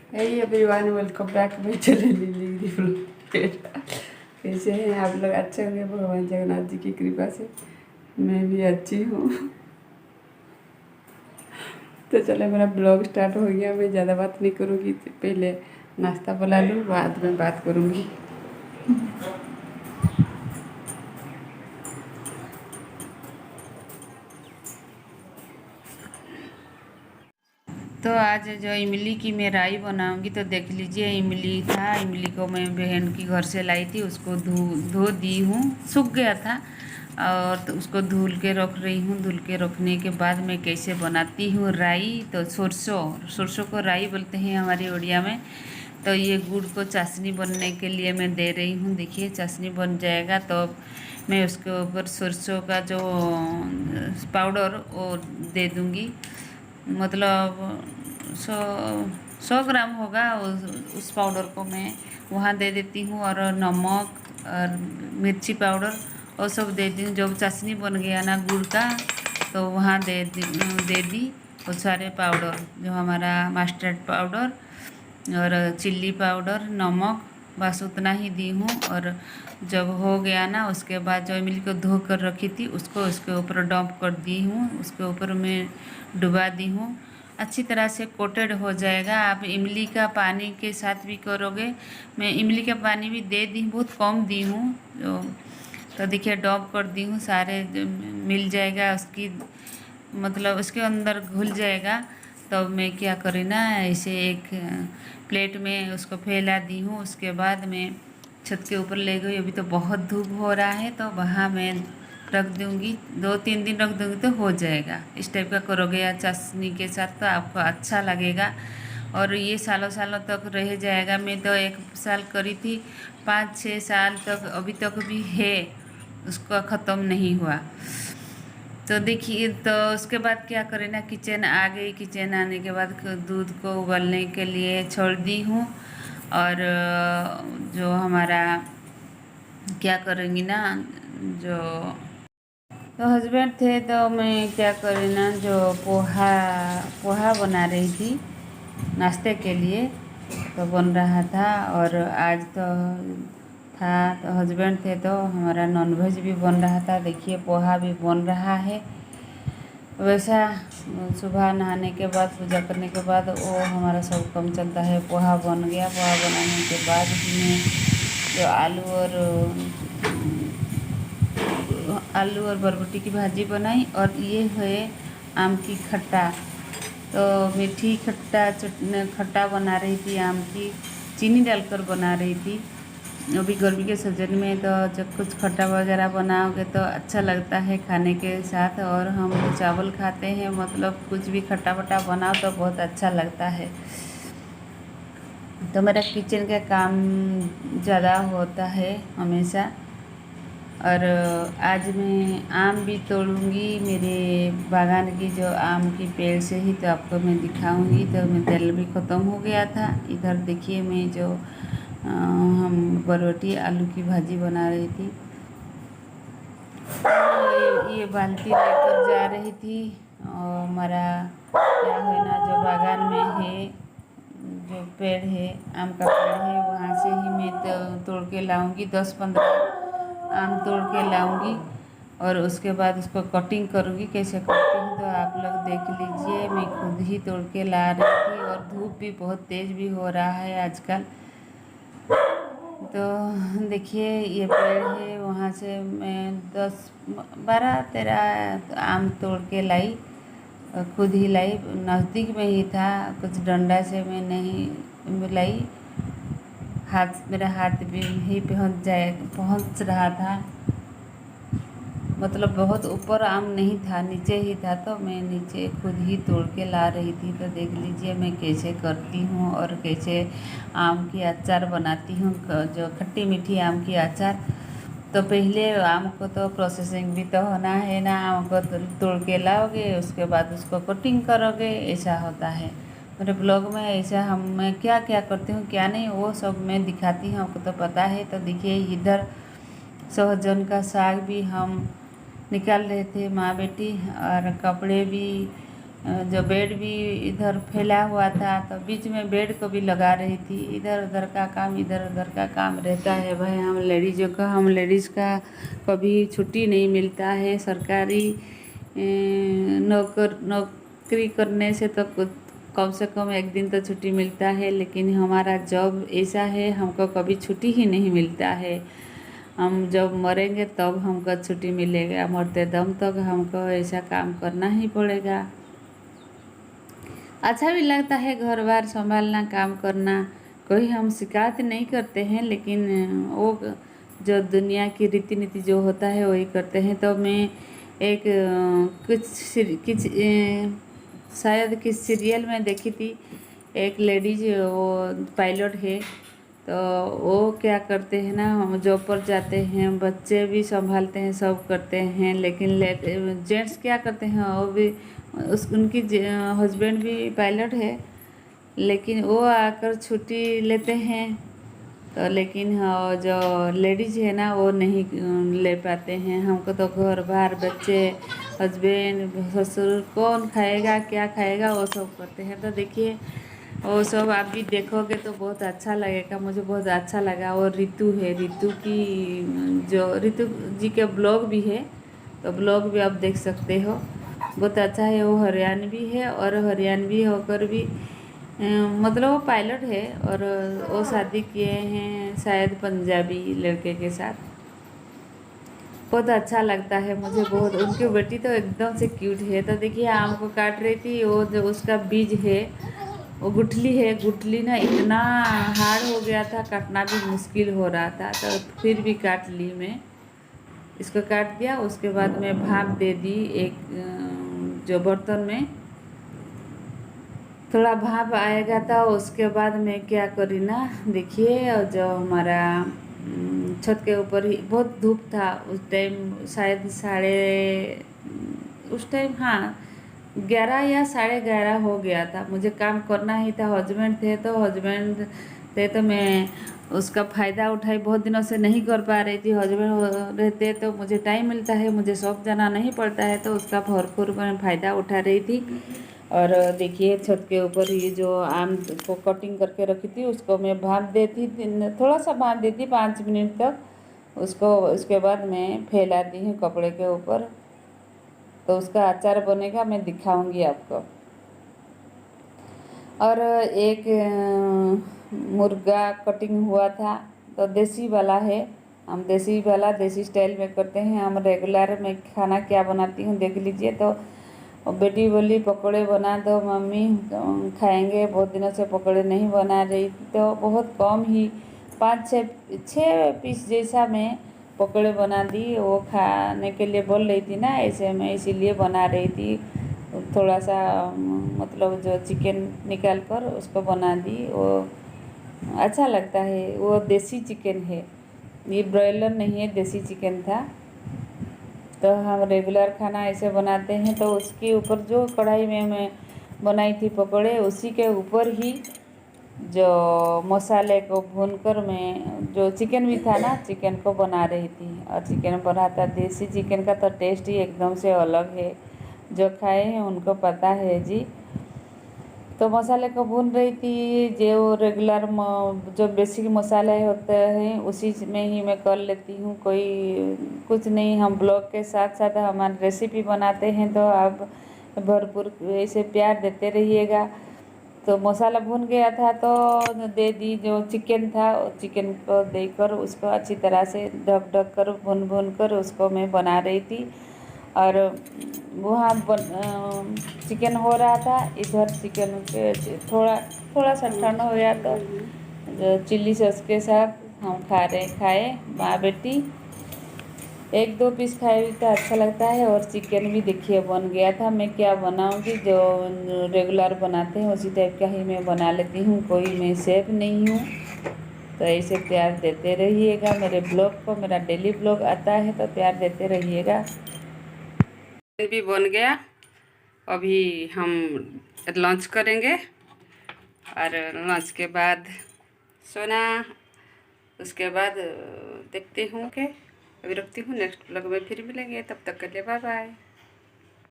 Hey everyone, welcome back my channel Lily Blog. कैसे हैं आप लोग? अच्छे होंगे भगवान जगन्नाथ जी की कृपा से। मैं भी अच्छी हूँ। तो चलो, मेरा ब्लॉग स्टार्ट हो गया। मैं ज़्यादा बात नहीं करूँगी, पहले नाश्ता बना लूँ, बाद में बात करूँगी। तो आज जो इमली की मैं राई बनाऊंगी, तो देख लीजिए, इमली था। इमली को मैं बहन की घर से लाई थी, उसको धो दी हूँ, सूख गया था। और तो उसको धुल के रख रही हूँ। धुल के रखने के बाद मैं कैसे बनाती हूँ राई, तो सरसों को राई बोलते हैं हमारी उड़िया में। तो ये गुड़ को चाशनी बनने के लिए मैं दे रही हूँ। देखिए, चाशनी बन जाएगा तो मैं उसके ऊपर सरसों का जो पाउडर वो दे दूँगी। मतलब 100 ग्राम होगा। उस पाउडर को मैं वहाँ दे देती हूँ। और नमक और मिर्ची पाउडर और सब दे दी। जब चाशनी बन गया ना गुड़ का, तो वहाँ दे दी वो सारे पाउडर, जो हमारा मस्टर्ड पाउडर और चिल्ली पाउडर, नमक, बस उतना ही दी हूँ। और जब हो गया ना, उसके बाद जो इमली को धो कर रखी थी उसको उसके ऊपर डंप कर दी हूँ। उसके ऊपर मैं डुबा दी हूँ। अच्छी तरह से कोटेड हो जाएगा। आप इमली का पानी के साथ भी करोगे। मैं इमली का पानी भी दे दी, बहुत कम दी हूँ। जो तो देखिए, डंप कर दी हूँ। सारे मिल जाएगा उसकी, मतलब उसके अंदर घुल जाएगा। तो मैं क्या करी ना, ऐसे एक प्लेट में उसको फैला दी हूँ। उसके बाद मैं छत के ऊपर ले गई। अभी तो बहुत धूप हो रहा है, तो वहाँ मैं रख दूँगी। 2-3 दिन रख दूँगी तो हो जाएगा। इस टाइप का करोगे या चाशनी के साथ, तो आपको अच्छा लगेगा। और ये सालों सालों तक रह जाएगा। मैं तो 1 साल करी थी, 5-6 साल तक अभी तक भी है, उसका ख़त्म नहीं हुआ। तो देखिए, तो उसके बाद क्या करें ना, किचन आ गई। किचन आने के बाद दूध को उबलने के लिए छोड़ दी हूँ। और जो हमारा क्या करेंगी ना, जो तो हस्बैंड थे, तो मैं क्या करी ना, जो पोहा पोहा बना रही थी नाश्ते के लिए। तो बन रहा था। और आज तो था, तो हस्बैंड थे तो हमारा नॉनवेज भी बन रहा था। देखिए, पोहा भी बन रहा है। वैसा सुबह नहाने के बाद, पूजा करने के बाद, वो हमारा सब काम चलता है। पोहा बन गया। पोहा बनाने के बाद मैं जो आलू और बरबटी की भाजी बनाई। और ये है आम की खट्टा। तो मीठी खट्टा बना रही थी, आम की चीनी डालकर बना रही थी। अभी गर्मी के सीजन में तो जब कुछ खट्टा वगैरह बनाओगे तो अच्छा लगता है खाने के साथ। और हम चावल खाते हैं, मतलब कुछ भी खट्टा वट्टा बनाओ तो बहुत अच्छा लगता है। तो मेरा किचन का काम ज़्यादा होता है हमेशा। और आज मैं आम भी तोड़ूंगी, मेरे बागान की जो आम की पेड़ से ही, तो आपको मैं दिखाऊंगी। तो मैं तेल भी ख़त्म हो गया था। इधर देखिए, मैं जो हम बरबटी आलू की भाजी बना रही थी। ये बाल्टी लेकर जा रही थी। और हमारा क्या है ना, जो बागान में है, जो पेड़ है, आम का पेड़ है, वहाँ से ही मैं तोड़ के लाऊंगी। 10-15 आम तोड़ के लाऊंगी। और उसके बाद उसको कटिंग करूँगी। कैसे करती हूँ तो आप लोग देख लीजिए। मैं खुद ही तोड़ के ला रही थी। और धूप भी बहुत तेज़ भी हो रहा है आजकल। तो देखिए, ये पेड़ है, वहाँ से मैं 10-12-13 आम तोड़ के लाई। खुद ही लाई, नज़दीक में ही था। कुछ डंडा से मैं नहीं लाई, मेरा हाथ भी ही पहुँच रहा था। मतलब बहुत ऊपर आम नहीं था, नीचे ही था। तो मैं नीचे खुद ही तोड़ के ला रही थी। तो देख लीजिए मैं कैसे करती हूँ और कैसे आम की अचार बनाती हूँ, जो खट्टी मीठी आम की अचार। तो पहले आम को तो प्रोसेसिंग भी तो होना है ना। आम को तोड़ के लाओगे, उसके बाद उसको कटिंग करोगे, ऐसा होता है। मेरे ब्लॉग में ऐसा मैं क्या क्या करती हूँ, क्या नहीं, वो सब मैं दिखाती हूँ, आपको तो पता है। तो देखिए, इधर सहजन का साग भी हम निकाल रहे थे, माँ बेटी। और कपड़े भी जो बेड भी इधर फैला हुआ था, तो बीच में बेड को भी लगा रही थी। इधर उधर का काम रहता है भाई। हम लेडीज़ का कभी छुट्टी नहीं मिलता है। सरकारी नौकरी करने से तो कम से कम एक दिन तो छुट्टी मिलता है, लेकिन हमारा जॉब ऐसा है, हमको कभी छुट्टी ही नहीं मिलता है। हम जब मरेंगे तब हमको छुट्टी मिलेगा, मरते दम तक हमको ऐसा काम करना ही पड़ेगा। अच्छा भी लगता है घर बार संभालना, काम करना। कोई हम शिकायत नहीं करते हैं, लेकिन वो जो दुनिया की रीति नीति जो होता है वही करते हैं। तो मैं एक शायद किस सीरियल में देखी थी, एक लेडीज वो पायलट है। तो वो क्या करते हैं ना, हम जॉब पर जाते हैं, बच्चे भी संभालते हैं, सब करते हैं, लेकिन जेंट्स क्या करते हैं, वो भी उनकी हस्बैंड भी पायलट है, लेकिन वो आकर छुट्टी लेते हैं। तो लेकिन हाँ, जो लेडीज़ है ना वो नहीं ले पाते हैं। हमको तो घर बार बच्चे हस्बैंड ससुर कौन खाएगा क्या खाएगा वो सब करते हैं। तो देखिए वो सब आप भी देखोगे तो बहुत अच्छा लगेगा। मुझे बहुत अच्छा लगा। और ऋतु है, ऋतु की जो ऋतु जी के ब्लॉग भी है, तो ब्लॉग भी आप देख सकते हो। बहुत अच्छा है। वो हरियाणवी है, और हरियाणवी होकर भी मतलब वो पायलट है, और वो शादी किए हैं शायद पंजाबी लड़के के साथ। बहुत अच्छा लगता है मुझे बहुत। उनकी बेटी तो एकदम से क्यूट है। तो देखिए आम को काट रही थी, वो जो उसका बीज है वो गुठली है, गुठली ना इतना हार्ड हो गया था, काटना भी मुश्किल हो रहा था, तो फिर भी काट ली मैं। इसको काट दिया, उसके बाद मैं भाप दे दी एक जो बर्तन में थोड़ा भाप आएगा था। उसके बाद मैं क्या करी ना, देखिए और जो हमारा छत के ऊपर ही बहुत धूप था उस टाइम, शायद उस टाइम हाँ 11 या 11:30 हो गया था। मुझे काम करना ही था, हस्बैंड थे तो मैं उसका फ़ायदा उठाई। बहुत दिनों से नहीं कर पा रही थी। हस्बैंड रहते तो मुझे टाइम मिलता है, मुझे शॉप जाना नहीं पड़ता है, तो उसका भरपूर मैं फ़ायदा उठा रही थी। और देखिए छत के ऊपर ये जो आम को कटिंग करके रखी थी उसको मैं भाप देती, थोड़ा सा भाप देती 5 मिनट तक उसको। उसके बाद मैं फैलाती हूँ कपड़े के ऊपर, तो उसका अचार बनेगा, मैं दिखाऊंगी आपको। और एक मुर्गा कटिंग हुआ था, तो देसी वाला है। हम देसी वाला देसी स्टाइल में करते हैं। हम रेगुलर में खाना क्या बनाती हूँ देख लीजिए। तो बेटी बोली पकौड़े बना दो मम्मी, खाएंगे। बहुत दिनों से पकौड़े नहीं बना रही थी, तो बहुत कम ही 5-6 पीस जैसा मैं पकौड़े बना दी। वो खाने के लिए बोल रही थी ना, ऐसे मैं इसीलिए बना रही थी। थोड़ा सा मतलब जो चिकन निकाल कर उसको बना दी। वो अच्छा लगता है। वो देसी चिकन है, ये ब्रॉयलर नहीं है, देसी चिकन था। तो हम रेगुलर खाना ऐसे बनाते हैं। तो उसके ऊपर जो कढ़ाई में मैं बनाई थी पकौड़े, उसी के ऊपर ही जो मसाले को भूनकर मैं जो चिकन भी था ना, चिकन को बना रही थी। और चिकन बना था देसी चिकन का तो टेस्ट ही एकदम से अलग है। जो खाए हैं उनको पता है जी। तो मसाले को भून रही थी। जो रेगुलर जो बेसिक मसाले होते हैं उसी में ही मैं कर लेती हूँ। कोई कुछ नहीं, हम ब्लॉग के साथ साथ हमारी रेसिपी बनाते हैं, तो आप भरपूर ऐसे प्यार देते रहिएगा। तो मसाला भून गया था तो दे दी, जो चिकन था चिकन को देकर उसको अच्छी तरह से ढक ढक कर भून भून कर उसको मैं बना रही थी। और वहाँ चिकन हो रहा था, इधर चिकन के थोड़ा थोड़ा सा ठंडा हो गया तो जो चिल्ली सॉस के साथ हम खाए माँ बेटी। 1-2 पीस खाए भी तो अच्छा लगता है। और चिकन भी देखिए बन गया था। मैं क्या बनाऊंगी, जो रेगुलर बनाते हैं उसी टाइप का ही मैं बना लेती हूँ, कोई मैं शेफ नहीं हूँ। तो ऐसे प्यार देते रहिएगा मेरे ब्लॉग को। मेरा डेली ब्लॉग आता है तो प्यार देते रहिएगा। भी बन गया। अभी हम लंच करेंगे, और लंच के बाद सोना। उसके बाद देखती हूँ कि अभी रखती हूँ, नेक्स्ट ब्लॉग में फिर मिलेंगे। तब तक के लिए बाय बाय।